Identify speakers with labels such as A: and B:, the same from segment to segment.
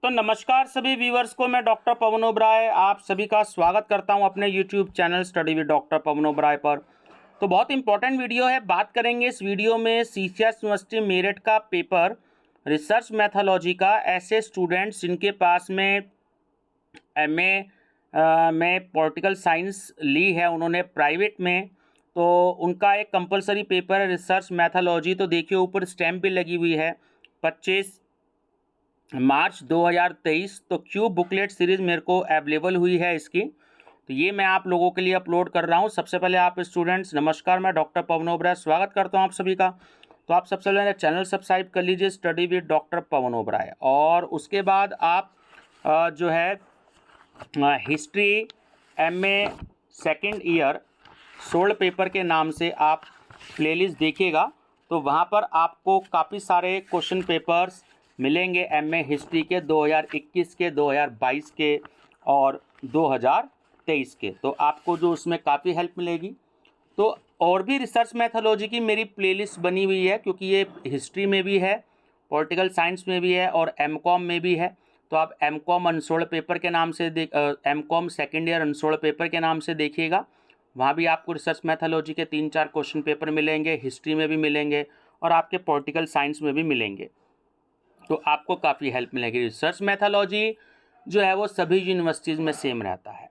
A: तो नमस्कार सभी व्यूअर्स को, मैं डॉक्टर पवन ओबराय आप सभी का स्वागत करता हूं अपने YouTube channel study with doctor Pawan Oberoi पर। तो बहुत इंपॉर्टेंट वीडियो है। बात करेंगे इस वीडियो में सीसीएस यूनिवर्सिटी मेरठ का पेपर रिसर्च मैथोलॉजी का। ऐसे स्टूडेंट्स जिनके पास में एमए में पॉलिटिकल साइंस ली है उन्होंने प्राइवेट में, तो उनका एक कंपलसरी पेपर है रिसर्च मैथोलॉजी। तो देखिए ऊपर स्टैम्प भी लगी हुई है 25 मार्च 2023। तो क्यूब बुकलेट सीरीज़ मेरे को अवेलेबल हुई है इसकी, तो ये मैं आप लोगों के लिए अपलोड कर रहा हूँ। सबसे पहले आप स्टूडेंट्स नमस्कार, मैं डॉक्टर पवन ओबराय स्वागत करता हूँ आप सभी का। तो आप सबसे पहले चैनल सब्सक्राइब कर लीजिए study with doctor Pawan Oberoi, और उसके बाद आप जो है history MA second year solved paper के नाम से आप प्लेलिस्ट देखिएगा। तो वहाँ पर आपको काफ़ी सारे क्वेश्चन पेपर्स मिलेंगे एमए हिस्ट्री के 2021 के, 2022 के और 2023 के। तो आपको जो उसमें काफ़ी हेल्प मिलेगी। तो और भी रिसर्च मैथोलॉजी की मेरी प्लेलिस्ट बनी हुई है, क्योंकि ये हिस्ट्री में भी है, पॉलिटिकल साइंस में भी है और एमकॉम में भी है। तो आप एमकॉम अनसोल्ड पेपर के नाम से MCom second year unsolved paper के नाम से देखिएगा। वहाँ भी आपको रिसर्च मैथोलॉजी के 3-4 क्वेश्चन पेपर मिलेंगे, हिस्ट्री में भी मिलेंगे और आपके पॉलिटिकल साइंस में भी मिलेंगे। तो आपको काफ़ी हेल्प मिलेगी। रिसर्च मैथोलॉजी जो है वो सभी यूनिवर्सिटीज़ में सेम रहता है।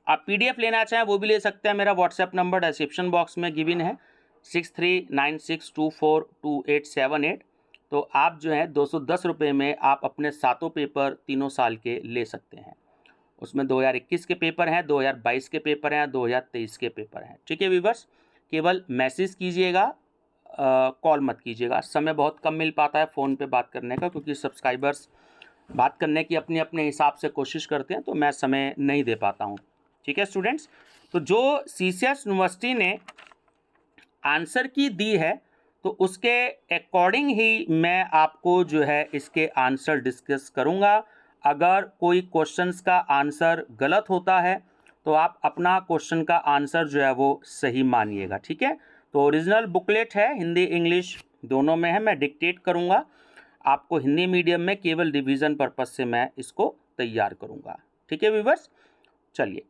A: आप पीडीएफ लेना चाहें वो भी ले सकते हैं। मेरा व्हाट्सएप नंबर डिस्क्रिप्शन बॉक्स में गिवन है 6396242878। तो आप जो है 210 रुपये में आप अपने सातों पेपर तीनों साल के ले सकते हैं। उसमें 2021 के पेपर हैं, 2022 के पेपर हैं, 2023 के पेपर हैं। ठीक है व्यूअर्स, केवल मैसेज कीजिएगा, कॉल मत कीजिएगा। समय बहुत कम मिल पाता है फ़ोन पे बात करने का, क्योंकि सब्सक्राइबर्स बात करने की अपने अपने हिसाब से कोशिश करते हैं, तो मैं समय नहीं दे पाता हूँ। ठीक है स्टूडेंट्स, तो जो सीसीएस यूनिवर्सिटी ने आंसर की दी है तो उसके अकॉर्डिंग ही मैं आपको जो है इसके आंसर डिस्कस करूँगा। अगर कोई क्वेश्चंस का आंसर गलत होता है तो आप अपना क्वेश्चन का आंसर जो है वो सही मानिएगा। ठीक है, तो ओरिजिनल बुकलेट है, हिंदी इंग्लिश दोनों में है। मैं डिक्टेट करूँगा आपको हिंदी मीडियम में, केवल रिवीजन पर्पज से मैं इसको तैयार करूँगा। ठीक है व्यूअर्स, चलिए।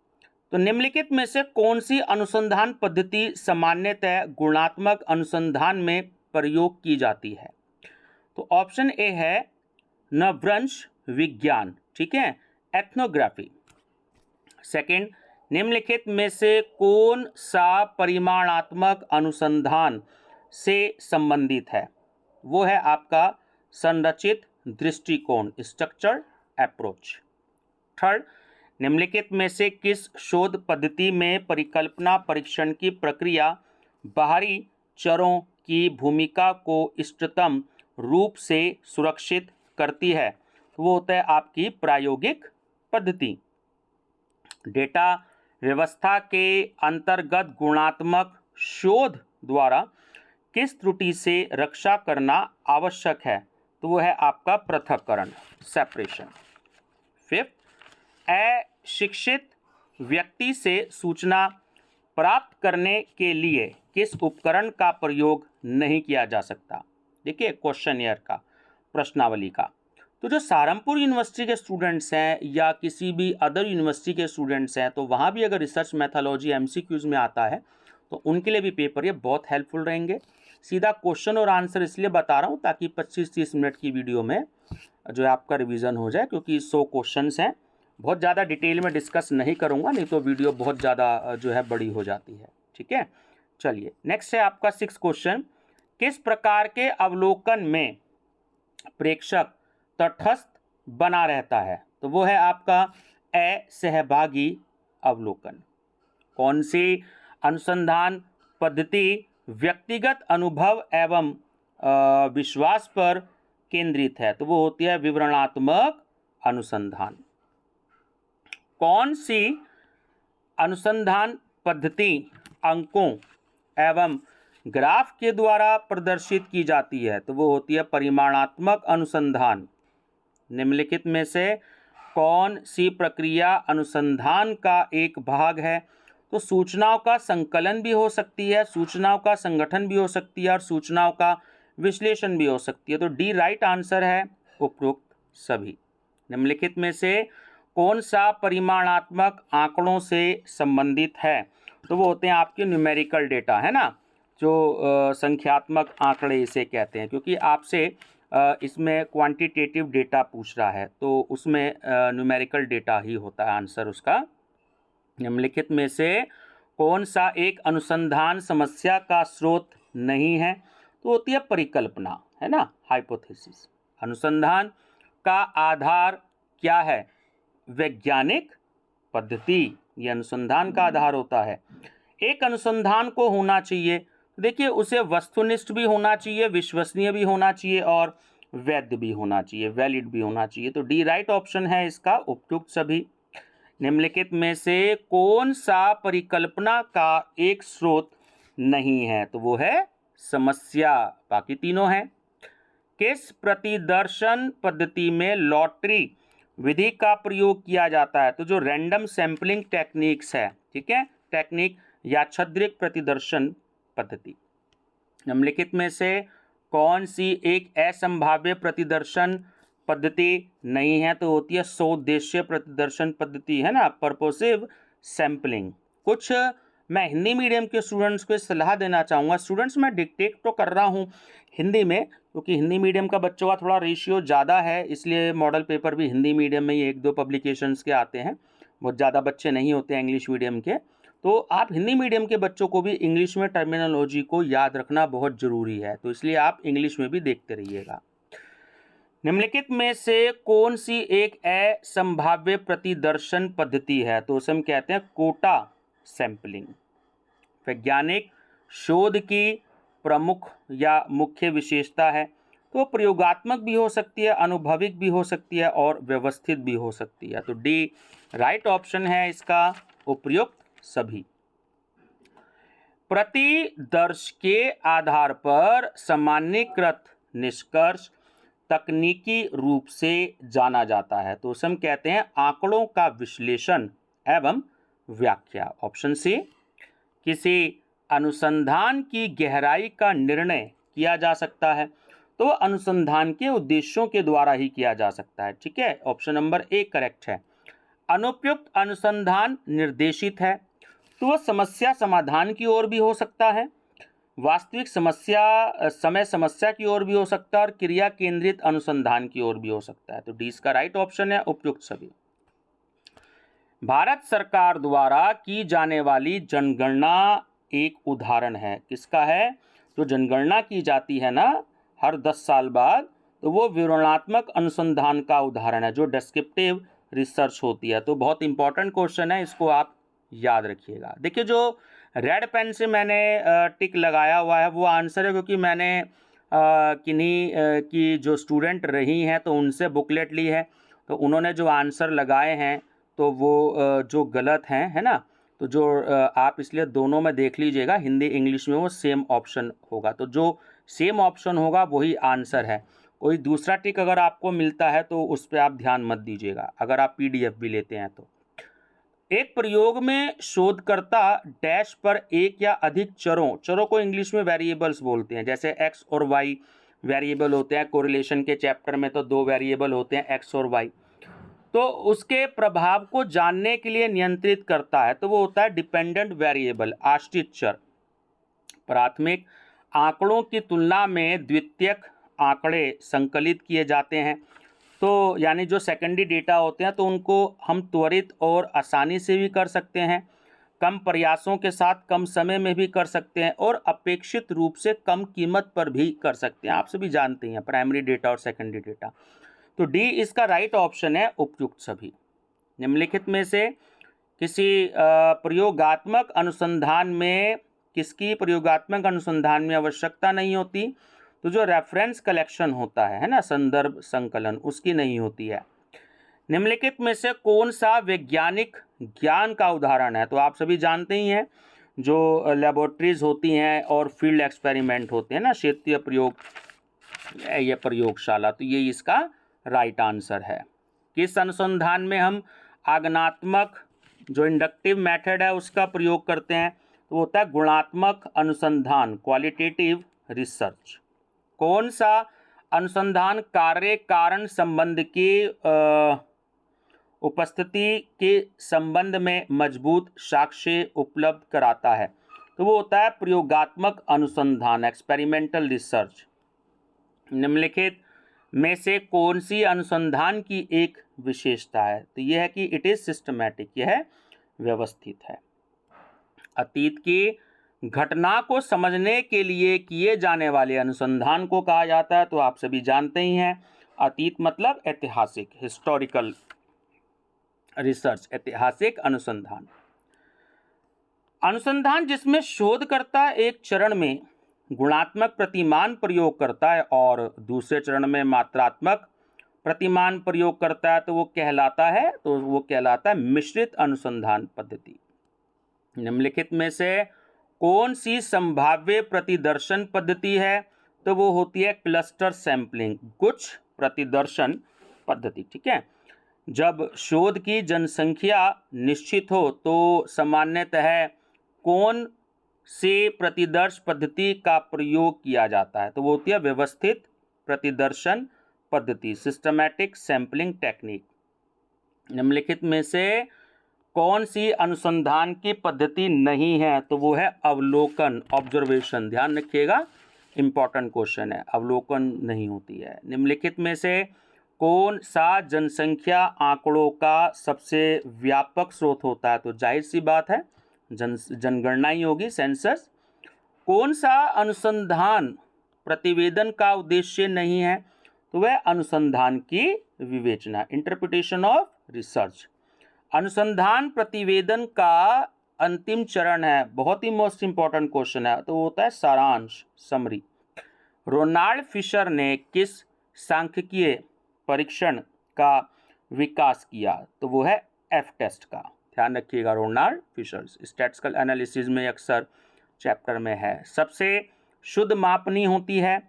A: तो निम्नलिखित में से कौन सी अनुसंधान पद्धति सामान्यतः गुणात्मक अनुसंधान में प्रयोग की जाती है? तो ऑप्शन ए है नववंश विज्ञान, ठीक है, एथनोग्राफी। सेकंड, निम्नलिखित में से कौन सा परिमाणात्मक अनुसंधान से संबंधित है? वो है आपका संरचित दृष्टिकोण, स्ट्रक्चर्ड अप्रोच। थर्ड, निम्नलिखित में से किस शोध पद्धति में परिकल्पना परीक्षण की प्रक्रिया बाहरी चरों की भूमिका को इष्टतम रूप से सुरक्षित करती है? वो होता है आपकी प्रायोगिक पद्धति। डेटा व्यवस्था के अंतर्गत गुणात्मक शोध द्वारा किस त्रुटि से रक्षा करना आवश्यक है? तो वो है आपका पृथक्करण, सेपरेशन। फिफ्थ, अशिक्षित व्यक्ति से सूचना प्राप्त करने के लिए किस उपकरण का प्रयोग नहीं किया जा सकता? देखिए क्वेश्चन ईयर का, प्रश्नावली का। तो जो सहारनपुर यूनिवर्सिटी के स्टूडेंट्स हैं या किसी भी अदर यूनिवर्सिटी के स्टूडेंट्स हैं, तो वहाँ भी अगर रिसर्च मैथोलॉजी एमसीक्यूज में आता है तो उनके लिए भी पेपर ये बहुत हेल्पफुल रहेंगे। सीधा क्वेश्चन और आंसर इसलिए बता रहा हूँ ताकि 25-30 मिनट की वीडियो में जो है आपका रिवीजन हो जाए, क्योंकि 100 क्वेश्चंस हैं। बहुत ज़्यादा डिटेल में डिस्कस नहीं करूँगा, नहीं तो वीडियो बहुत ज़्यादा जो है बड़ी हो जाती है। ठीक है, चलिए नेक्स्ट है आपका 6 क्वेश्चन। किस प्रकार के अवलोकन में प्रेक्षक तटस्थ बना रहता है? तो वो है आपका असहभागी अवलोकन। कौन सी अनुसंधान पद्धति व्यक्तिगत अनुभव एवं विश्वास पर केंद्रित है? तो वो होती है विवरणात्मक अनुसंधान। कौन सी अनुसंधान पद्धति अंकों एवं ग्राफ के द्वारा प्रदर्शित की जाती है? तो वो होती है परिमाणात्मक अनुसंधान। निम्नलिखित में से कौन सी प्रक्रिया अनुसंधान का एक भाग है? तो सूचनाओं का संकलन भी हो सकती है, सूचनाओं का संगठन भी हो सकती है और सूचनाओं का विश्लेषण भी हो सकती है। तो डी राइट आंसर है उपरोक्त सभी। निम्नलिखित में से कौन सा परिमाणात्मक आंकड़ों से संबंधित है? तो वो होते हैं आपके न्यूमेरिकल डेटा, है ना, जो संख्यात्मक आंकड़े इसे कहते हैं, क्योंकि आपसे इसमें क्वांटिटेटिव डेटा पूछ रहा है तो उसमें न्यूमेरिकल डेटा ही होता है आंसर उसका। निम्नलिखित में से कौन सा एक अनुसंधान समस्या का स्रोत नहीं है? तो होती है परिकल्पना, है ना, हाइपोथेसिस। अनुसंधान का आधार क्या है? वैज्ञानिक पद्धति, ये अनुसंधान का आधार होता है। एक अनुसंधान को होना चाहिए, देखिए उसे वस्तुनिष्ठ भी होना चाहिए, विश्वसनीय भी होना चाहिए और वैध भी होना चाहिए, वैलिड भी होना चाहिए। तो डी राइट ऑप्शन है इसका, उपयुक्त सभी। निम्नलिखित में से कौन सा परिकल्पना का एक स्रोत नहीं है? तो वो है समस्या, बाकी तीनों हैं। किस प्रतिदर्शन पद्धति में लॉटरी विधि का प्रयोग किया जाता है? तो जो रैंडम सैंपलिंग टेक्निक्स है, ठीक है, टेक्निक या छद्रिक प्रतिदर्शन पद्धति। निम्नलिखित में से कौन सी एक असंभाव्य प्रतिदर्शन पद्धति नहीं है? तो होती है सोउद्देश्य प्रतिदर्शन पद्धति, है ना, पर्पोसिव सैंपलिंग। कुछ मैं हिंदी मीडियम के स्टूडेंट्स को सलाह देना चाहूँगा। स्टूडेंट्स मैं डिक्टेट तो कर रहा हूँ हिंदी में, क्योंकि हिंदी मीडियम का बच्चों का थोड़ा रेशियो ज़्यादा है, इसलिए मॉडल पेपर भी हिंदी मीडियम में ही 1-2 पब्लिकेशंस के आते हैं, बहुत ज़्यादा बच्चे नहीं होते हैं इंग्लिश मीडियम के। तो आप हिंदी मीडियम के बच्चों को भी इंग्लिश में टर्मिनोलॉजी को याद रखना बहुत ज़रूरी है, तो इसलिए आप इंग्लिश में भी देखते रहिएगा। निम्नलिखित में से कौन सी एक असंभाव्य प्रतिदर्शन पद्धति है? तो उसे हम कहते हैं कोटा सैंपलिंग। वैज्ञानिक शोध की प्रमुख या मुख्य विशेषता है? तो प्रयोगात्मक भी हो सकती है, अनुभविक भी हो सकती है और व्यवस्थित भी हो सकती है। तो डी राइट ऑप्शन है इसका, उपयुक्त सभी। प्रतिदर्श के आधार पर सामान्यीकृत निष्कर्ष तकनीकी रूप से जाना जाता है। तो उसे हम कहते हैं आंकड़ों का विश्लेषण एवं व्याख्या। Option C. किसी अनुसंधान की गहराई का निर्णय किया जा सकता है? तो अनुसंधान के उद्देश्यों के द्वारा ही किया जा सकता है, ठीक है, ऑप्शन नंबर ए करेक्ट है। अनुपयुक्त अनुसंधान निर्देशित है? तो वह समस्या समाधान की ओर भी हो सकता है, वास्तविक समस्या की ओर भी हो सकता है और क्रिया केंद्रित अनुसंधान की ओर भी हो सकता है। तो डी इसका राइट ऑप्शन है, उपयुक्त सभी। भारत सरकार द्वारा की जाने वाली जनगणना एक उदाहरण है, किसका है? जो जनगणना की जाती है ना हर 10 साल बाद, तो वो विवरणात्मक अनुसंधान का उदाहरण है, जो डिस्क्रिप्टिव रिसर्च होती है। तो बहुत इंपॉर्टेंट क्वेश्चन है, इसको आप याद रखिएगा। देखिए जो रेड पेन से मैंने टिक लगाया हुआ है वो आंसर है, क्योंकि मैंने किन्हीं की जो स्टूडेंट रही हैं तो उनसे बुकलेट ली है, तो उन्होंने जो आंसर लगाए हैं तो वो जो गलत हैं, है ना, तो जो आप इसलिए दोनों में देख लीजिएगा, हिंदी इंग्लिश में वो सेम ऑप्शन होगा, तो जो सेम ऑप्शन होगा वही आंसर है। कोई दूसरा टिक अगर आपको मिलता है तो उस पर आप ध्यान मत दीजिएगा, अगर आप PDF भी लेते हैं तो। एक प्रयोग में शोधकर्ता डैश पर एक या अधिक चरों को इंग्लिश में वेरिएबल्स बोलते हैं, जैसे x और y वेरिएबल होते हैं। कोरिलेशन के चैप्टर में तो 2 वेरिएबल होते हैं, x और y, तो उसके प्रभाव को जानने के लिए नियंत्रित करता है, तो वो होता है डिपेंडेंट वेरिएबल, आश्रित चर। प्राथमिक आंकड़ों की तुलना में द्वितीयक आंकड़े संकलित किए जाते हैं, तो यानी जो सेकेंडरी डेटा होते हैं तो उनको हम त्वरित और आसानी से भी कर सकते हैं, कम प्रयासों के साथ कम समय में भी कर सकते हैं और अपेक्षित रूप से कम कीमत पर भी कर सकते हैं। आप सभी जानते हैं प्राइमरी डेटा और सेकेंडरी डेटा। तो डी इसका राइट ऑप्शन है, उपयुक्त सभी। निम्नलिखित में से किसी प्रयोगात्मक अनुसंधान में किसकी प्रयोगात्मक अनुसंधान में आवश्यकता नहीं होती? तो जो रेफरेंस कलेक्शन होता है ना, संदर्भ संकलन, उसकी नहीं होती है। निम्नलिखित में से कौन सा वैज्ञानिक ज्ञान का उदाहरण है? तो आप सभी जानते ही हैं जो लेबोरेटरीज होती हैं और फील्ड एक्सपेरिमेंट होते हैं ना, क्षेत्रीय प्रयोग या प्रयोगशाला, तो ये इसका राइट आंसर है। किस अनुसंधान में हम आगमनात्मक जो इंडक्टिव मेथड है उसका प्रयोग करते हैं? तो होता है गुणात्मक अनुसंधान, क्वालिटेटिव रिसर्च। कौन सा अनुसंधान कार्य कारण संबंध के उपस्थिति के संबंध में मजबूत साक्ष्य उपलब्ध कराता है, तो वो होता है प्रयोगात्मक अनुसंधान, एक्सपेरिमेंटल रिसर्च। निम्नलिखित में से कौन सी अनुसंधान की एक विशेषता है? तो यह है कि इट इज सिस्टमैटिक, यह व्यवस्थित है। अतीत की घटना को समझने के लिए किए जाने वाले अनुसंधान को कहा जाता है, तो आप सभी जानते ही हैं, अतीत मतलब ऐतिहासिक, हिस्टोरिकल रिसर्च, ऐतिहासिक अनुसंधान। अनुसंधान जिसमें शोधकर्ता एक चरण में गुणात्मक प्रतिमान प्रयोग करता है और दूसरे चरण में मात्रात्मक प्रतिमान प्रयोग करता है, तो वो कहलाता है मिश्रित अनुसंधान पद्धति। निम्नलिखित में से कौन सी संभाव्य प्रतिदर्शन पद्धति है? तो वो होती है क्लस्टर सैंपलिंग, गुच्छ प्रतिदर्शन पद्धति। ठीक है, जब शोध की जनसंख्या निश्चित हो तो सामान्यतः कौन से प्रतिदर्श पद्धति का प्रयोग किया जाता है? तो वो होती है व्यवस्थित प्रतिदर्शन पद्धति, सिस्टमैटिक सैंपलिंग टेक्निक। निम्नलिखित में से कौन सी अनुसंधान की पद्धति नहीं है? तो वो है अवलोकन, ऑब्जर्वेशन। ध्यान रखिएगा, इंपॉर्टेंट क्वेश्चन है, अवलोकन नहीं होती है। निम्नलिखित में से कौन सा जनसंख्या आंकड़ों का सबसे व्यापक स्रोत होता है? तो जाहिर सी बात है जनगणना ही होगी, सेंसस। कौन सा अनुसंधान प्रतिवेदन का उद्देश्य नहीं है? तो वह अनुसंधान की विवेचना, इंटरप्रिटेशन ऑफ रिसर्च। अनुसंधान प्रतिवेदन का अंतिम चरण है, बहुत ही मोस्ट इंपॉर्टेंट क्वेश्चन है, तो वो होता है सारांश, समरी। रोनाल्ड फिशर ने किस सांख्यिकीय परीक्षण का विकास किया? तो वो है एफ टेस्ट का। ध्यान रखिएगा, रोनाल्ड फिशर स्टैटिस्टिकल एनालिसिस में अक्सर चैप्टर में है। सबसे शुद्ध मापनी होती है,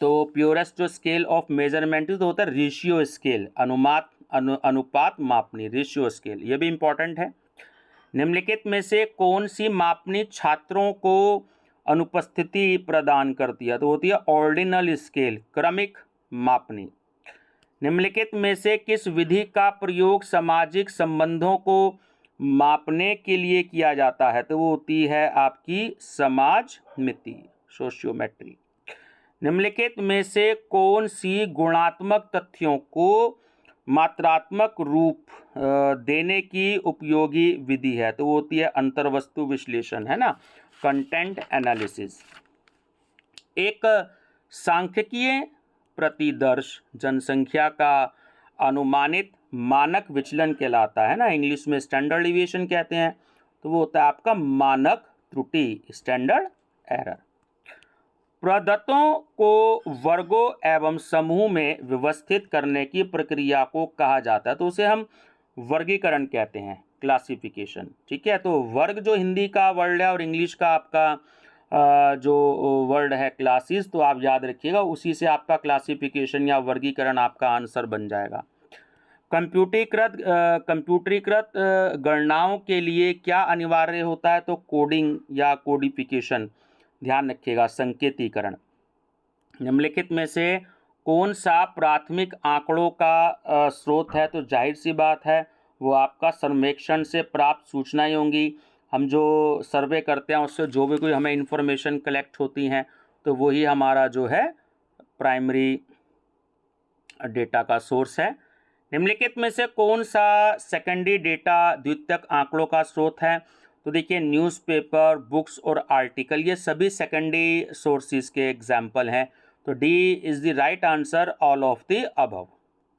A: तो प्योरेस्ट जो स्केल ऑफ मेजरमेंट तो होता है रेशियो स्केल, अनुपात मापनी, रेशियो स्केल, ये भी इंपॉर्टेंट है। निम्नलिखित में से कौन सी मापनी छात्रों को अनुपस्थिति प्रदान करती है? तो होती है ऑर्डिनल स्केल, क्रमिक मापनी। निम्नलिखित में से किस विधि का प्रयोग सामाजिक संबंधों को मापने के लिए किया जाता है? तो वो होती है आपकी समाज मिति, सोशियोमेट्री। निम्नलिखित में से कौन सी गुणात्मक तथ्यों को मात्रात्मक रूप देने की उपयोगी विधि है? तो वो होती है अंतर्वस्तु विश्लेषण, है ना, कंटेंट एनालिसिस। एक सांख्यिकीय प्रतिदर्श जनसंख्या का अनुमानित मानक विचलन कहलाता है ना, इंग्लिश में स्टैंडर्ड डिविएशन कहते हैं, तो वो होता है आपका मानक त्रुटि, स्टैंडर्ड एरर। प्रदत्तों को वर्गों एवं समूह में व्यवस्थित करने की प्रक्रिया को कहा जाता है, तो उसे हम वर्गीकरण कहते हैं, क्लासिफिकेशन। ठीक है, तो वर्ग जो हिंदी का वर्ड है और इंग्लिश का आपका जो वर्ड है क्लासेस, तो आप याद रखिएगा, उसी से आपका क्लासिफिकेशन या वर्गीकरण आपका आंसर बन जाएगा। कंप्यूटरीकृत गणनाओं के लिए क्या अनिवार्य होता है? तो कोडिंग या कोडिफिकेशन, ध्यान रखिएगा, संकेतीकरण। निम्नलिखित में से कौन सा प्राथमिक आंकड़ों का स्रोत है? तो जाहिर सी बात है वो आपका सर्वेक्षण से प्राप्त सूचनाएं होंगी। हम जो सर्वे करते हैं उससे जो भी कोई हमें इंफॉर्मेशन कलेक्ट होती हैं, तो वही हमारा जो है प्राइमरी डेटा का सोर्स है। निम्नलिखित में से कौन सा सेकेंडरी डेटा द्वितीयक आंकड़ों का स्रोत है? तो देखिए न्यूज़पेपर, बुक्स और आर्टिकल, ये सभी सेकेंडरी सोर्सेज के एग्जाम्पल हैं, तो D is the right answer, all of the above.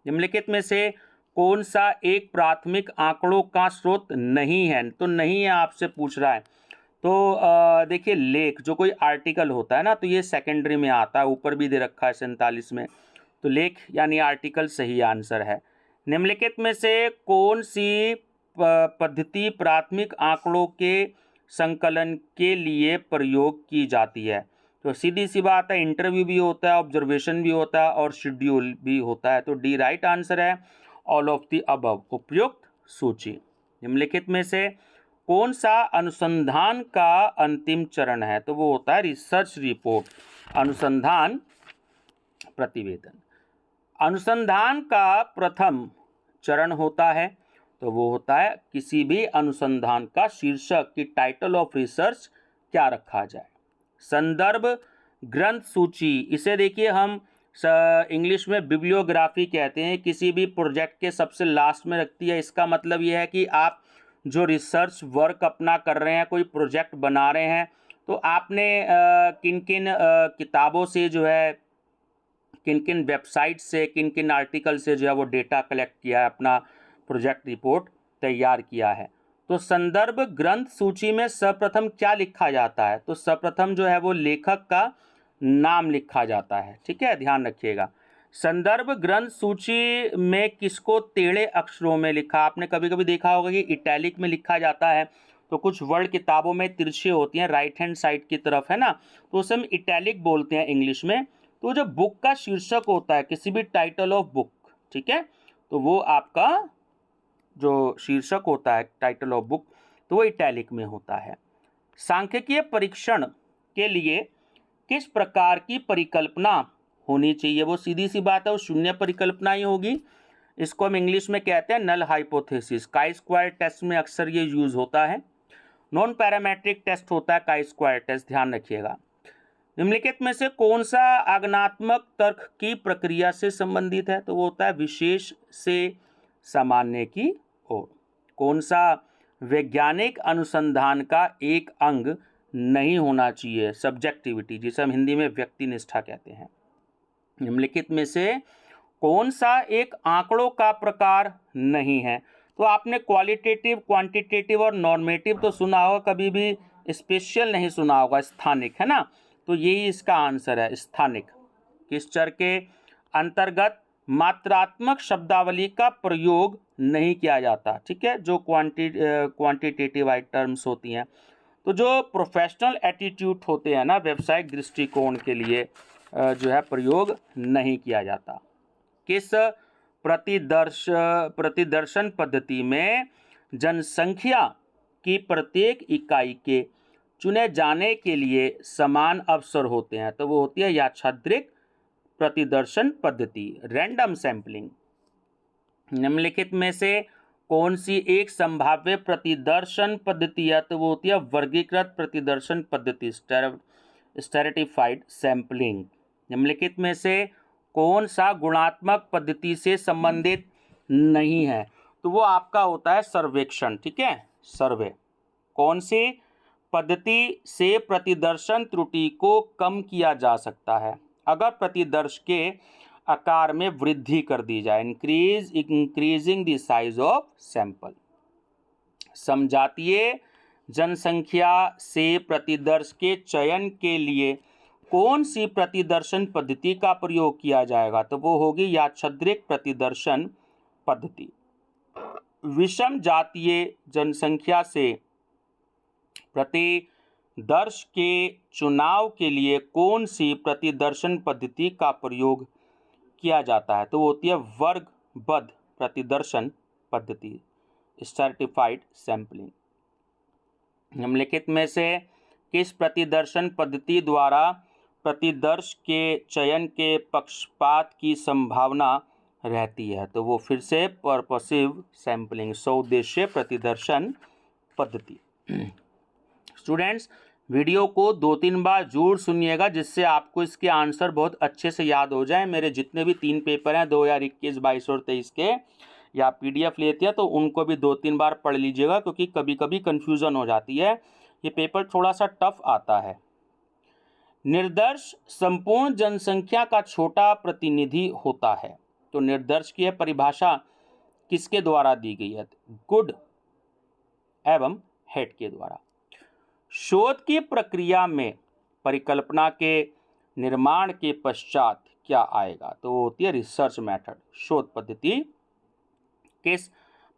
A: निम्नलिखित में से कौन सा एक प्राथमिक आंकड़ों का स्रोत नहीं है? तो नहीं है आपसे पूछ रहा है, तो देखिए लेख, जो कोई आर्टिकल होता है ना, तो ये सेकेंडरी में आता है, ऊपर भी दे रखा है 47 में, तो लेख यानी आर्टिकल सही आंसर है। निम्नलिखित में से कौन सी पद्धति प्राथमिक आंकड़ों के संकलन के लिए प्रयोग की जाती है? तो सीधी सी बात है, इंटरव्यू भी होता है, ऑब्जर्वेशन भी होता है और शेड्यूल भी होता है, तो डी राइट आंसर है, ऑल ऑफ द अबव, उपयुक्त सूची। निम्नलिखित में से कौन सा अनुसंधान का अंतिम चरण है? तो वो होता है रिसर्च रिपोर्ट। अनुसंधान प्रतिवेदन। अनुसंधान का प्रथम चरण होता है, तो वो होता है किसी भी अनुसंधान का शीर्षक की टाइटल ऑफ रिसर्च क्या रखा जाए। संदर्भ ग्रंथ सूची, इसे देखिए हम इंग्लिश में बिब्लियोग्राफी कहते हैं, किसी भी प्रोजेक्ट के सबसे लास्ट में रखती है। इसका मतलब ये है कि आप जो रिसर्च वर्क अपना कर रहे हैं, कोई प्रोजेक्ट बना रहे हैं, तो आपने किन किन किताबों से जो है, किन किन वेबसाइट से, किन किन आर्टिकल से जो है वो डेटा कलेक्ट किया है, अपना प्रोजेक्ट रिपोर्ट तैयार किया है। तो संदर्भ ग्रंथ सूची में सर्वप्रथम क्या लिखा जाता है, तो सर्वप्रथम जो है वो लेखक का नाम लिखा जाता है। ठीक है, ध्यान रखिएगा। संदर्भ ग्रंथ सूची में किसको टेढ़े अक्षरों में लिखा, आपने कभी कभी देखा होगा कि इटैलिक में लिखा जाता है, तो कुछ वर्ड किताबों में तिरछे होती हैं राइट हैंड साइड की तरफ, है ना, तो उसे हम इटैलिक बोलते हैं इंग्लिश में। तो जो बुक का शीर्षक होता है, किसी भी टाइटल ऑफ बुक, ठीक है, तो वो आपका जो शीर्षक होता है टाइटल ऑफ बुक, तो वो इटैलिक में होता है। सांख्यिकीय परीक्षण के लिए किस प्रकार की परिकल्पना होनी चाहिए, वो सीधी सी बात है, वो शून्य परिकल्पना ही होगी। इसको हम इंग्लिश में कहते हैं null hypothesis. Chi square test में अक्सर ये यूज होता है। नॉन पैरामेट्रिक टेस्ट होता है काई स्क्वायर टेस्ट, ध्यान रखिएगा। निम्नलिखित में से कौन सा आगमनात्मक तर्क की प्रक्रिया से संबंधित है, तो वो होता है विशेष से सामान्य की ओर। कौन सा वैज्ञानिक अनुसंधान का एक अंग नहीं होना चाहिए, सब्जेक्टिविटी, जिसे हम हिंदी में व्यक्ति निष्ठा कहते हैं। निम्नलिखित में से कौन सा एक आंकड़ों का प्रकार नहीं है, तो आपने क्वालिटेटिव, क्वांटिटेटिव और नॉर्मेटिव तो सुना होगा, कभी भी स्पेशल नहीं सुना होगा, स्थानिक, है ना, तो यही इसका आंसर है, स्थानिक। किस चर के अंतर्गत मात्रात्मक शब्दावली का प्रयोग नहीं किया जाता, ठीक है, जो क्वांटिटेटिव टर्म्स होती हैं। तो जो प्रोफेशनल एटीट्यूड होते हैं ना, व्यावसायिक दृष्टिकोण के लिए जो है प्रयोग नहीं किया जाता। किस प्रतिदर्शन पद्धति में जनसंख्या की प्रत्येक इकाई के चुने जाने के लिए समान अवसर होते हैं, तो वो होती है यादृच्छिक प्रतिदर्शन पद्धति, रैंडम सैंपलिंग। निम्नलिखित में से कौन सी एक संभाव्य प्रतिदर्शन पद्धति है, तो वो होती है वर्गीकृत प्रतिदर्शन पद्धति, स्ट्रैटिफाइड सैंपलिंग। निम्नलिखित में से कौन सा गुणात्मक पद्धति से संबंधित नहीं है, तो वो आपका होता है सर्वेक्षण, ठीक है, सर्वे। कौन सी पद्धति से प्रतिदर्शन त्रुटि को कम किया जा सकता है, अगर प्रतिदर्श के आकार में वृद्धि कर दी जाए, increasing the size of sample. समजातीय जनसंख्या से प्रतिदर्श के चयन के लिए कौन सी प्रतिदर्शन पद्धति का प्रयोग किया जाएगा, तो वो होगी यादृच्छिक प्रतिदर्शन पद्धति। विषम जातीय जनसंख्या से प्रतिदर्श के चुनाव के लिए कौन सी प्रतिदर्शन पद्धति का प्रयोग किया जाता है, तो वो होती है वर्गबद्ध प्रतिदर्शन पद्धति, स्ट्रैटिफाइड सैंपलिंग। निम्नलिखित में से किस प्रतिदर्शन पद्धति द्वारा प्रतिदर्श के चयन के पक्षपात की संभावना रहती है, तो वो फिर से पर्पसिव सैंपलिंग, स्वउद्देश्य प्रतिदर्शन पद्धति। स्टूडेंट्स, वीडियो को 2-3 बार जरूर सुनिएगा, जिससे आपको इसके आंसर बहुत अच्छे से याद हो जाए। मेरे जितने भी 3 पेपर हैं 2021, 22 और 23 के, या PDF लेते हैं तो उनको भी 2-3 बार पढ़ लीजिएगा, क्योंकि कभी कभी कन्फ्यूज़न हो जाती है, ये पेपर थोड़ा सा टफ आता है। निर्दर्श संपूर्ण जनसंख्या का छोटा प्रतिनिधि होता है, तो निर्दर्श की परिभाषा किसके द्वारा दी गई है, गुड एवं हेड के द्वारा। शोध की प्रक्रिया में परिकल्पना के निर्माण के पश्चात क्या आएगा, तो वो होती है रिसर्च मेथड, शोध पद्धति। किस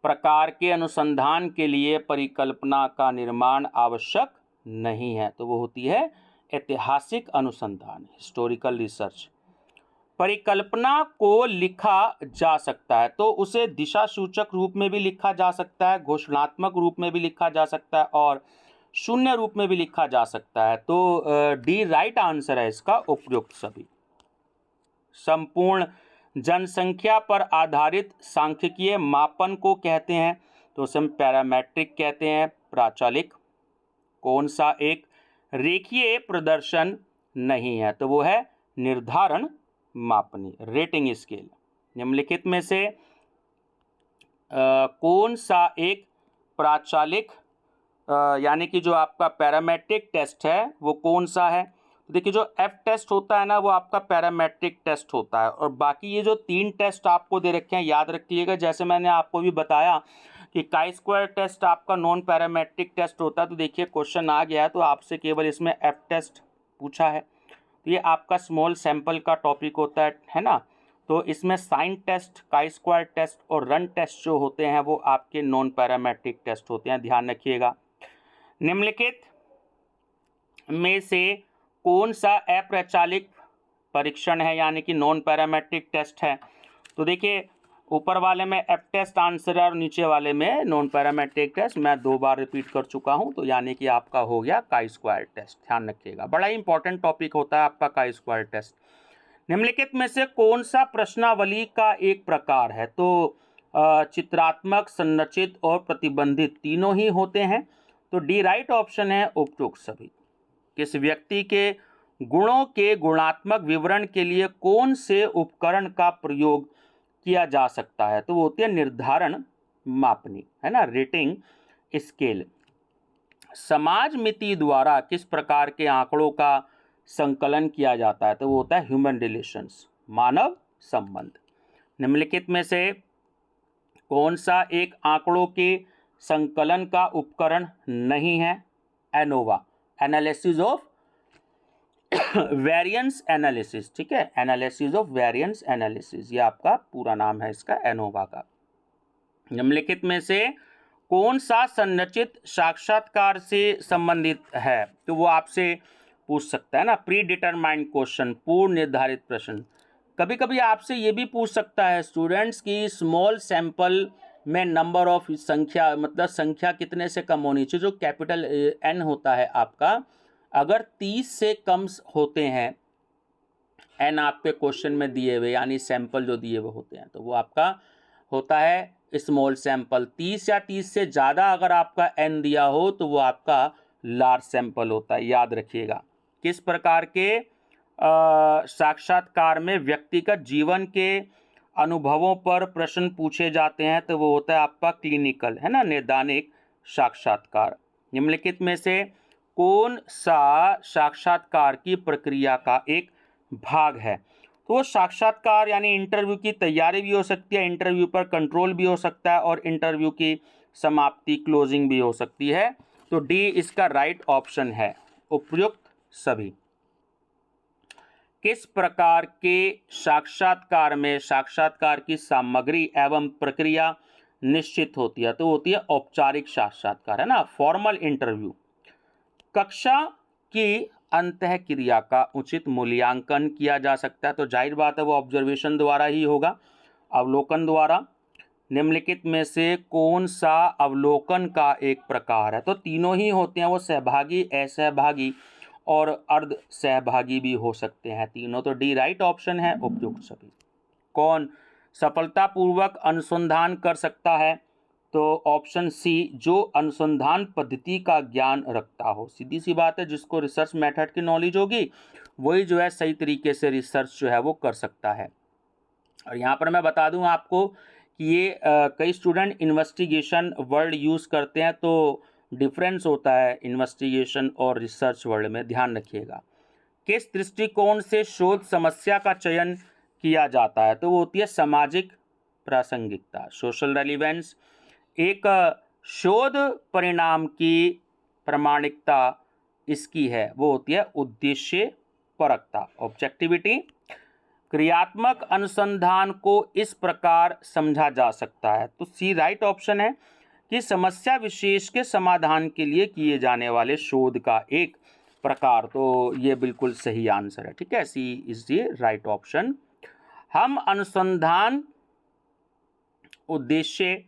A: प्रकार के अनुसंधान के लिए परिकल्पना का निर्माण आवश्यक नहीं है, तो वो होती है ऐतिहासिक अनुसंधान, हिस्टोरिकल रिसर्च। परिकल्पना को लिखा जा सकता है, तो उसे दिशा सूचक रूप में भी लिखा जा सकता है, घोषणात्मक रूप में भी लिखा जा सकता है और शून्य रूप में भी लिखा जा सकता है। तो डी राइट आंसर है इसका, उपयुक्त सभी। संपूर्ण जनसंख्या पर आधारित सांख्यिकीय मापन को कहते हैं? तो उसे हम पैरामेट्रिक कहते हैं। प्राचालिक। कौन सा एक रेखीय प्रदर्शन नहीं है? तो वो है निर्धारण मापनी, रेटिंग स्केल। निम्नलिखित में से कौन सा एक प्राचालिक यानी कि जो आपका पैरामेट्रिक टेस्ट है वो कौन सा है? तो देखिए, जो एफ टेस्ट होता है ना वो आपका पैरामेट्रिक टेस्ट होता है, और बाकी ये जो 3 टेस्ट आपको दे रखे हैं याद रखिएगा। जैसे मैंने आपको भी बताया कि काई स्क्वायर टेस्ट आपका नॉन पैरामेट्रिक टेस्ट होता है। तो देखिए क्वेश्चन आ गया है तो आपसे केवल इसमें एफ टेस्ट पूछा है, तो ये आपका स्मॉल सैंपल का टॉपिक होता है ना। तो इसमें sign test, chi square test और रन टेस्ट जो होते हैं वो आपके नॉन पैरामेट्रिक टेस्ट होते हैं, ध्यान रखिएगा। निम्नलिखित में से कौन सा अप्रचालिक परीक्षण है यानी कि नॉन पैरामेट्रिक टेस्ट है? तो देखिए, ऊपर वाले में एफ टेस्ट आंसर है और नीचे वाले में नॉन पैरामेट्रिक टेस्ट। मैं 2 बार रिपीट कर चुका हूं, तो यानी कि आपका हो गया काई स्क्वायर टेस्ट। ध्यान रखिएगा, बड़ा ही इंपॉर्टेंट टॉपिक होता है आपका काई स्क्वायर टेस्ट। निम्नलिखित में से कौन सा प्रश्नावली का एक प्रकार है? तो चित्रात्मक, संरचित और प्रतिबंधित तीनों ही होते हैं। तो डी राइट ऑप्शन है उपयुक्त सभी। किस व्यक्ति के गुणों के गुणात्मक विवरण के लिए कौन से उपकरण का प्रयोग किया जा सकता है? तो वो होती है निर्धारण मापनी, है ना, रेटिंग स्केल। समाज मिति द्वारा किस प्रकार के आंकड़ों का संकलन किया जाता है? तो वो होता है ह्यूमन रिलेशंस, मानव संबंध। निम्नलिखित में से कौन सा एक आंकड़ों के संकलन का उपकरण नहीं है? ANOVA, analysis of variance analysis, ठीक है, एनालिसिस ऑफ वेरिएंस एनालिसिस, ये आपका पूरा नाम है इसका, एनोवा का। निम्नलिखित में से कौन सा संरचित साक्षात्कार से संबंधित है? तो वो आपसे पूछ सकता है ना, प्री डिटरमाइंड क्वेश्चन, पूर्व निर्धारित प्रश्न। कभी कभी आपसे ये भी पूछ सकता है स्टूडेंट्स की स्मॉल सैंपल में नंबर ऑफ संख्या, मतलब संख्या कितने से कम होनी चाहिए। जो कैपिटल एन होता है आपका, अगर 30 से कम होते हैं एन आपके क्वेश्चन में दिए हुए, यानी सैंपल जो दिए हुए होते हैं, तो वो आपका होता है स्मॉल सैंपल। 30 या 30 से ज़्यादा अगर आपका एन दिया हो तो वो आपका लार्ज सैंपल होता है, याद रखिएगा। किस प्रकार के साक्षात्कार में व्यक्तिगत जीवन के अनुभवों पर प्रश्न पूछे जाते हैं? तो वो होता है आपका क्लिनिकल, है ना, नैदानिक साक्षात्कार। निम्नलिखित में से कौन सा साक्षात्कार की प्रक्रिया का एक भाग है? तो साक्षात्कार यानी इंटरव्यू की तैयारी भी हो सकती है, इंटरव्यू पर कंट्रोल भी हो सकता है, और इंटरव्यू की समाप्ति, क्लोजिंग भी हो सकती है। तो डी इसका राइट ऑप्शन है, उपयुक्त सभी। किस प्रकार के साक्षात्कार में साक्षात्कार की सामग्री एवं प्रक्रिया निश्चित होती है? तो होती है औपचारिक साक्षात्कार, है ना, फॉर्मल इंटरव्यू। कक्षा की अंतः क्रिया का उचित मूल्यांकन किया जा सकता है? तो जाहिर बात है वो ऑब्जर्वेशन द्वारा ही होगा, अवलोकन द्वारा। निम्नलिखित में से कौन सा अवलोकन का एक प्रकार है? तो तीनों ही होते हैं, वो सहभागी, असहभागी और अर्ध सहभागी भी हो सकते हैं तीनों। तो डी राइट ऑप्शन है, उपयुक्त सभी। कौन सफलतापूर्वक अनुसंधान कर सकता है? तो ऑप्शन सी, जो अनुसंधान पद्धति का ज्ञान रखता हो। सीधी सी बात है, जिसको रिसर्च मेथड की नॉलेज होगी वही जो है सही तरीके से रिसर्च जो है वो कर सकता है। और यहाँ पर मैं बता दूं आपको कि ये कई स्टूडेंट इन्वेस्टिगेशन वर्ड यूज़ करते हैं, तो डिफरेंस होता है इन्वेस्टिगेशन और रिसर्च वर्ड में, ध्यान रखिएगा। किस दृष्टिकोण से शोध समस्या का चयन किया जाता है? तो वो होती है सामाजिक प्रासंगिकता, सोशल रेलिवेंस। एक शोध परिणाम की प्रामाणिकता इसकी है, वो होती है उद्देश्य परकता, ऑब्जेक्टिविटी। क्रियात्मक अनुसंधान को इस प्रकार समझा जा सकता है? तो सी राइट ऑप्शन है कि समस्या विशेष के समाधान के लिए किए जाने वाले शोध का एक प्रकार। तो ये बिल्कुल सही आंसर है, ठीक है, सी इज द राइट ऑप्शन। हम अनुसंधान उद्देश्य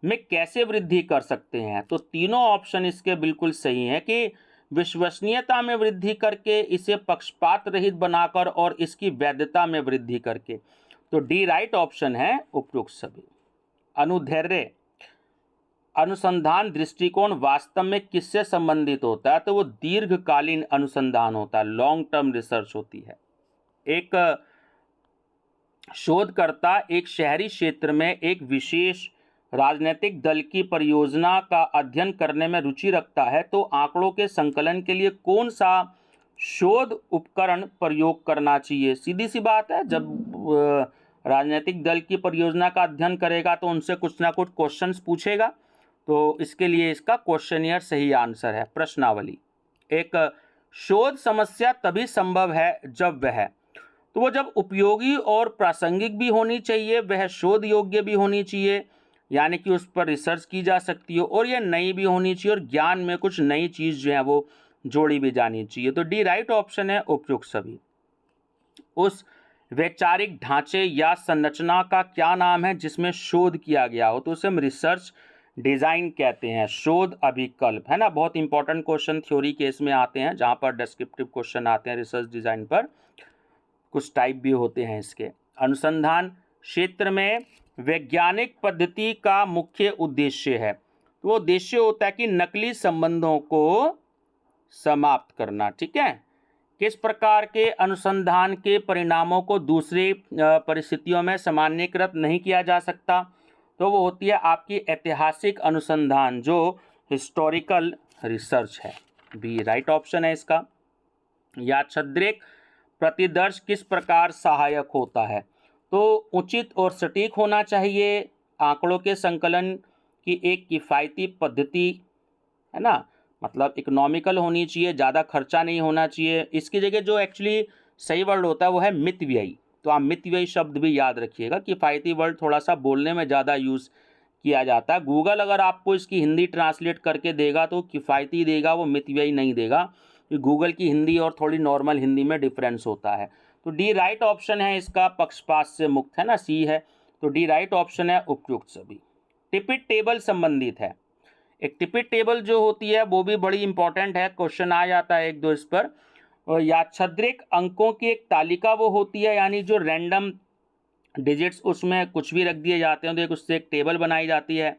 A: में कैसे वृद्धि कर सकते हैं? तो तीनों ऑप्शन इसके बिल्कुल सही हैं कि विश्वसनीयता में वृद्धि करके, इसे पक्षपात रहित बनाकर और इसकी वैधता में वृद्धि करके। तो डी राइट ऑप्शन है उपयुक्त सभी। अनुधैर्य अनुसंधान दृष्टिकोण वास्तव में किससे संबंधित होता है? तो वो दीर्घकालीन अनुसंधान होता है, लॉन्ग टर्म रिसर्च होती है। एक शोधकर्ता एक शहरी क्षेत्र में एक विशेष राजनीतिक दल की परियोजना का अध्ययन करने में रुचि रखता है, तो आंकड़ों के संकलन के लिए कौन सा शोध उपकरण प्रयोग करना चाहिए? सीधी सी बात है, जब राजनीतिक दल की परियोजना का अध्ययन करेगा तो उनसे कुछ ना कुछ क्वेश्चंस पूछेगा, तो इसके लिए इसका क्वेश्चनियर सही आंसर है। प्रश्नावली। एक शोध समस्या तभी संभव है जब वह, तो वो जब उपयोगी और प्रासंगिक भी होनी चाहिए, वह शोध योग्य भी होनी चाहिए, यानी कि उस पर रिसर्च की जा सकती हो, और यह नई भी होनी चाहिए, और ज्ञान में कुछ नई चीज़ जो है वो जोड़ी भी जानी चाहिए। तो डी राइट ऑप्शन है उपयुक्त सभी। उस वैचारिक ढांचे या संरचना का क्या नाम है जिसमें शोध किया गया हो? तो उसे हम रिसर्च डिज़ाइन कहते हैं, शोध अभिकल्प, है ना। बहुत इंपॉर्टेंट क्वेश्चन थ्योरी केस में आते हैं, जहाँ पर डिस्क्रिप्टिव क्वेश्चन आते हैं रिसर्च डिज़ाइन पर, कुछ टाइप भी होते हैं इसके। अनुसंधान क्षेत्र में वैज्ञानिक पद्धति का मुख्य उद्देश्य है, तो वो उद्देश्य होता है कि नकली संबंधों को समाप्त करना। ठीक है। किस प्रकार के अनुसंधान के परिणामों को दूसरी परिस्थितियों में सामान्यीकृत नहीं किया जा सकता? तो वो होती है आपकी ऐतिहासिक अनुसंधान, जो हिस्टोरिकल रिसर्च है। बी राइट ऑप्शन है इसका। यादृच्छिक प्रतिदर्श किस प्रकार सहायक होता है? तो उचित और सटीक होना चाहिए, आंकड़ों के संकलन की एक किफ़ायती पद्धति, है ना, मतलब इकोनॉमिकल होनी चाहिए, ज़्यादा खर्चा नहीं होना चाहिए। इसकी जगह जो एक्चुअली सही वर्ड होता है वो है मितव्ययी, तो आप मितव्ययी शब्द भी याद रखिएगा। किफ़ायती वर्ड थोड़ा सा बोलने में ज़्यादा यूज़ किया जाता है। गूगल अगर आपको इसकी हिंदी ट्रांसलेट करके देगा तो किफ़ायती देगा, वो मितव्ययी नहीं देगा। गूगल की हिंदी और थोड़ी नॉर्मल हिंदी में डिफरेंस होता है। तो डी राइट ऑप्शन है इसका, पक्षपात से मुक्त, है ना, सी है। तो डी राइट ऑप्शन है उपयुक्त सभी। टिपिट टेबल संबंधित है। एक टिपिट टेबल जो होती है वो भी बड़ी इंपॉर्टेंट है, क्वेश्चन आ जाता है एक दो इस पर। और यादृच्छिक अंकों की एक तालिका वो होती है, यानी जो रैंडम डिजिट्स उसमें कुछ भी रख दिए जाते हैं, तो एक उससे एक टेबल बनाई जाती है।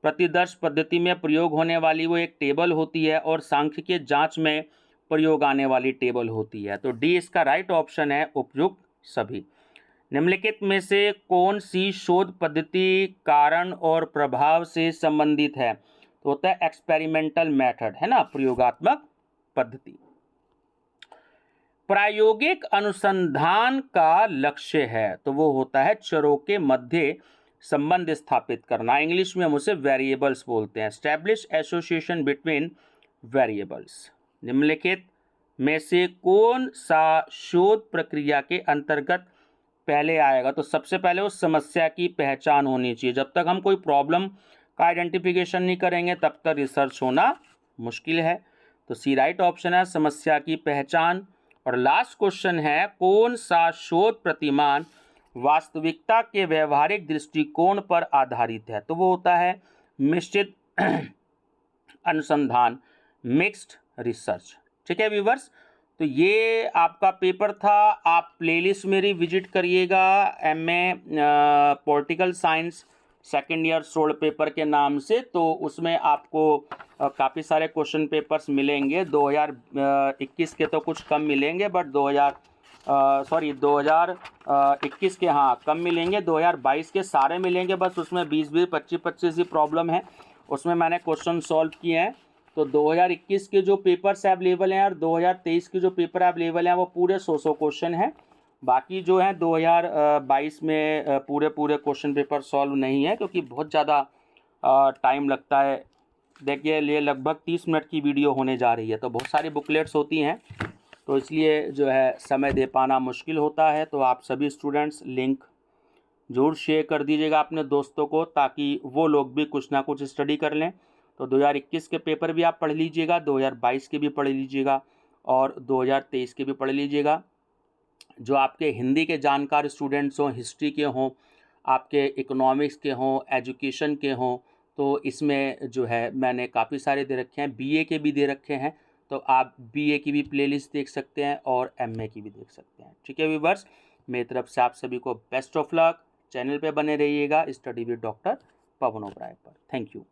A: प्रतिदर्श पद्धति में प्रयोग होने वाली वो एक टेबल होती है, और सांख्यिकीय जांच में प्रयोग आने वाली टेबल होती है। तो डी इसका राइट ऑप्शन है उपयुक्त सभी। निम्नलिखित में से कौन सी शोध पद्धति कारण और प्रभाव से संबंधित है? तो होता है एक्सपेरिमेंटल मेथड, है ना, प्रयोगात्मक पद्धति। प्रायोगिक अनुसंधान का लक्ष्य है, तो वो होता है चरों के मध्य संबंध स्थापित करना। इंग्लिश में हम उसे वेरिएबल्स बोलते हैं, एस्टैब्लिश एसोसिएशन बिटवीन वेरिएबल्स। निम्नलिखित में से कौन सा शोध प्रक्रिया के अंतर्गत पहले आएगा? तो सबसे पहले उस समस्या की पहचान होनी चाहिए। जब तक हम कोई प्रॉब्लम का आइडेंटिफिकेशन नहीं करेंगे तब तक रिसर्च होना मुश्किल है। तो सी राइट ऑप्शन है, समस्या की पहचान। और लास्ट क्वेश्चन है, कौन सा शोध प्रतिमान वास्तविकता के व्यवहारिक दृष्टिकोण पर आधारित है? तो वो होता है मिश्रित अनुसंधान, मिक्स्ड रिसर्च। ठीक है व्यूवर्स, तो ये आपका पेपर था। आप प्लेलिस्ट मेरी विजिट करिएगा, MA political science second year solved paper के नाम से। तो उसमें आपको काफ़ी सारे क्वेश्चन पेपर्स मिलेंगे। 2021 के तो कुछ कम मिलेंगे, बट 2021 के हाँ कम मिलेंगे, 2022 के सारे मिलेंगे। बस उसमें 20-20, 25-25 ही प्रॉब्लम है, उसमें मैंने क्वेश्चन सॉल्व किए हैं। तो 2021 के जो पेपर्स अवेलेबल हैं और 2023 के जो पेपर अवेलेबल हैं वो पूरे 100 क्वेश्चन हैं। बाकी जो है 2022 में पूरे क्वेश्चन पेपर सॉल्व नहीं है, क्योंकि बहुत ज़्यादा टाइम लगता है। देखिए ये लगभग 30 मिनट की वीडियो होने जा रही है, तो बहुत सारी बुकलेट्स होती हैं, तो इसलिए जो है समय दे पाना मुश्किल होता है। तो आप सभी स्टूडेंट्स लिंक ज़रूर शेयर कर दीजिएगा अपने दोस्तों को, ताकि वो लोग भी कुछ ना कुछ स्टडी कर लें। तो 2021 के पेपर भी आप पढ़ लीजिएगा, 2022 के भी पढ़ लीजिएगा, और 2023 के भी पढ़ लीजिएगा। जो आपके हिंदी के जानकार स्टूडेंट्स हों, हिस्ट्री के हों, आपके इकोनॉमिक्स के हों, एजुकेशन के हों, तो इसमें जो है मैंने काफ़ी सारे दे रखे हैं, बीए के भी दे रखे हैं। तो आप BA की भी प्लेलिस्ट देख सकते हैं और MA की भी देख सकते हैं। ठीक है व्यूअर्स, मेरी तरफ से आप सभी को बेस्ट ऑफ लक। चैनल पे बने रहिएगा study with doctor Pawan Oberoi पर। Thank you.